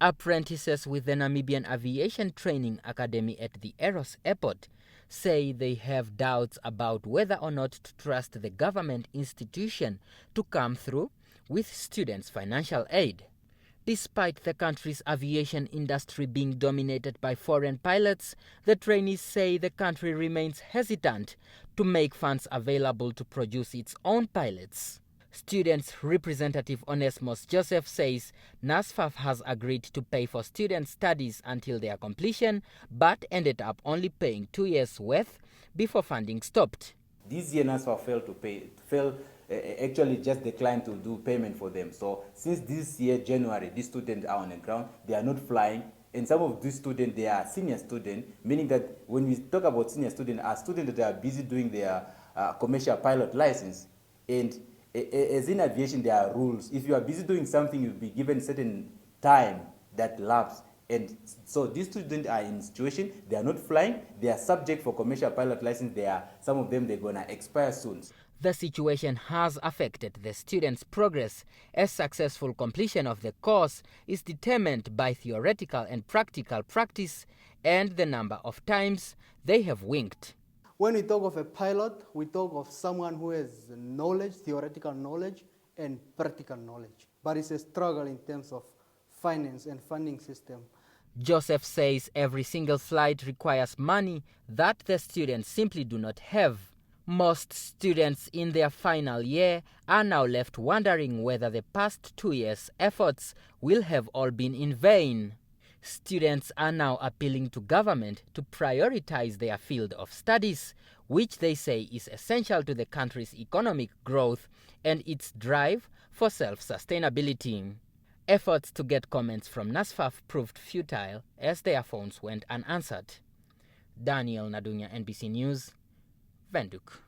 Apprentices with the Namibian Aviation Training Academy at the Eros Airport say they have doubts about whether or not to trust the government institution to come through with students' financial aid. Despite the country's aviation industry being dominated by foreign pilots, the trainees say the country remains hesitant to make funds available to produce its own pilots. Students representative Onesmos Joseph says NSFAF has agreed to pay for students' studies until their completion, but ended up only paying 2 years' worth before funding stopped. This year NSFAF actually just declined to do payment for them. So since this year, January, these students are on the ground, they are not flying. And some of these students, they are senior students, meaning that when we talk about senior students, are students that are busy doing their commercial pilot license. And as in aviation, there are rules. If you are busy doing something, you'll be given certain time that lapse. And so these students are in a situation, they are not flying, they are subject for commercial pilot license, some of them, they're gonna expire soon. The situation has affected the students' progress, as successful completion of the course is determined by theoretical and practical practice and the number of times they have winked. When we talk of a pilot, we talk of someone who has knowledge, theoretical knowledge and practical knowledge. But it's a struggle in terms of finance and funding system. Joseph says every single flight requires money that the students simply do not have. Most students in their final year are now left wondering whether the past 2 years' efforts will have all been in vain. Students are now appealing to government to prioritize their field of studies, which they say is essential to the country's economic growth and its drive for self-sustainability. Efforts to get comments from NSFAF proved futile as their phones went unanswered. Daniel Nadunya, NBC News, Windhoek.